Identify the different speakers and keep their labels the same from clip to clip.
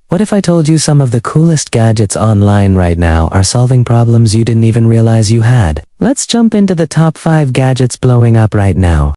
Speaker 1: What if I told you some of the coolest gadgets online right now are solving problems you didn't even realize you had? Let's jump into the top 5 gadgets blowing up right now.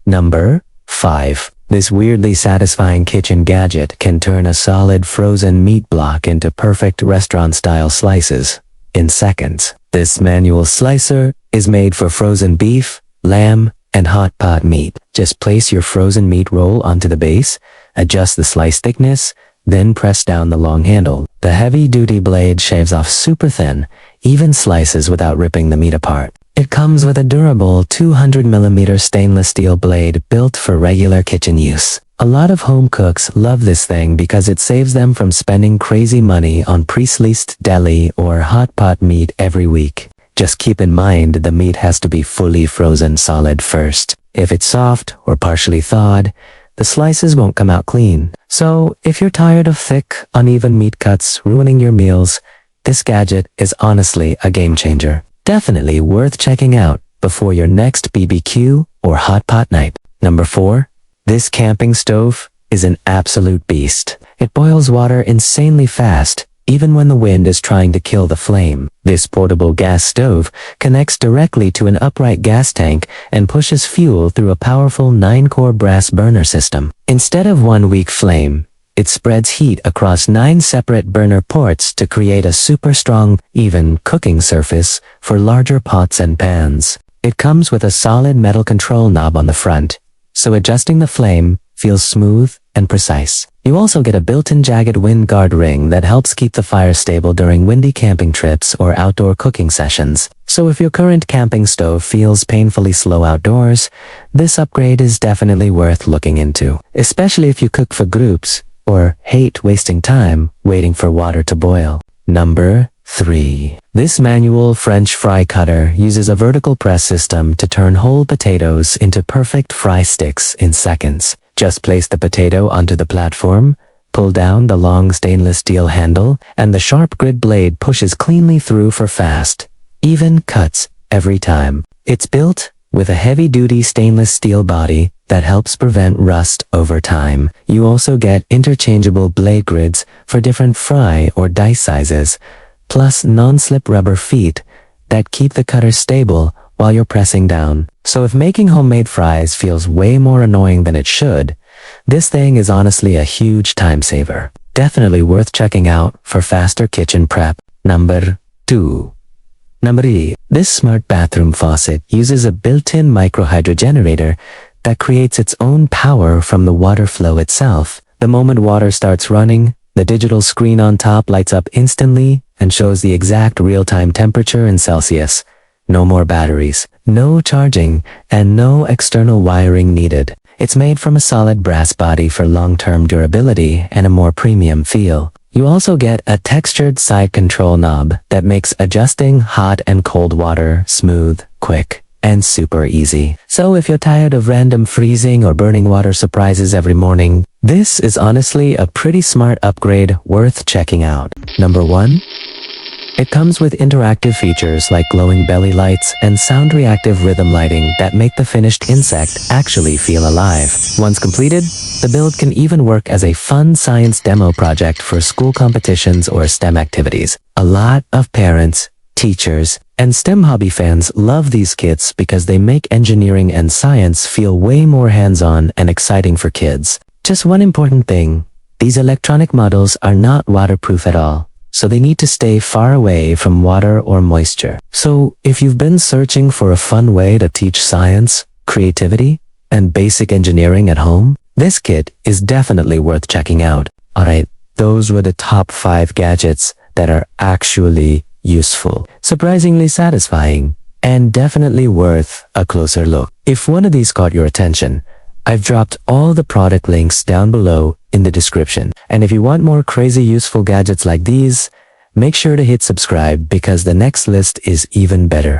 Speaker 1: Number 5. This weirdly satisfying kitchen gadget can turn a solid frozen meat block into perfect restaurant-style slices in seconds. This manual slicer is made for frozen beef, lamb, and hot pot meat. Just place your frozen meat roll onto the base, adjust the slice thickness, then press down the long handle. The heavy-duty blade shaves off super thin, even slices without ripping the meat apart. It comes with a durable 200mm stainless steel blade built for regular kitchen use. A lot of home cooks love this thing because it saves them from spending crazy money on pre-sliced deli or hot pot meat every week. Just keep in mind the meat has to be fully frozen solid first. If it's soft or partially thawed, the slices won't come out clean. So, if you're tired of thick, uneven meat cuts ruining your meals, this gadget is honestly a game changer. Definitely worth checking out before your next BBQ or hot pot night. Number 4. This camping stove is an absolute beast. It boils water insanely fast, even when the wind is trying to kill the flame. This portable gas stove connects directly to an upright gas tank and pushes fuel through a powerful 9-core brass burner system. Instead of one weak flame, it spreads heat across 9 separate burner ports to create a super strong, even cooking surface for larger pots and pans. It comes with a solid metal control knob on the front, so adjusting the flame feels smooth and precise. You also get a built-in jagged wind guard ring that helps keep the fire stable during windy camping trips or outdoor cooking sessions. So if your current camping stove feels painfully slow outdoors, this upgrade is definitely worth looking into, especially if you cook for groups or hate wasting time waiting for water to boil. Number 3. This manual French fry cutter uses a vertical press system to turn whole potatoes into perfect fry sticks in seconds. Just place the potato onto the platform, pull down the long stainless steel handle, and the sharp grid blade pushes cleanly through for fast, even cuts every time. It's built with a heavy-duty stainless steel body that helps prevent rust over time. You also get interchangeable blade grids for different fry or dice sizes, plus non-slip rubber feet that keep the cutter stable while you're pressing down. So if making homemade fries feels way more annoying than it should, this thing is honestly a huge time saver. Definitely worth checking out for faster kitchen prep. Number 2. Number 3. This smart bathroom faucet uses a built-in micro-hydrogenerator that creates its own power from the water flow itself. The moment water starts running, the digital screen on top lights up instantly and shows the exact real-time temperature in Celsius. No more batteries, no charging, and no external wiring needed. It's made from a solid brass body for long-term durability and a more premium feel. You also get a textured side control knob that makes adjusting hot and cold water smooth, quick, and super easy. So if you're tired of random freezing or burning water surprises every morning, this is honestly a pretty smart upgrade worth checking out. Number 1. It comes with interactive features like glowing belly lights and sound-reactive rhythm lighting that make the finished insect actually feel alive. Once completed, the build can even work as a fun science demo project for school competitions or STEM activities. A lot of parents, teachers, and STEM hobby fans love these kits because they make engineering and science feel way more hands-on and exciting for kids. Just one important thing, these electronic models are not waterproof at all, so they need to stay far away from water or moisture. So if you've been searching for a fun way to teach science, creativity, and basic engineering at home, this kit is definitely worth checking out. Alright, those were the top 5 gadgets that are actually useful, surprisingly satisfying, and definitely worth a closer look. If one of these caught your attention, I've dropped all the product links down below in the description. And if you want more crazy useful gadgets like these, make sure to hit subscribe because the next list is even better.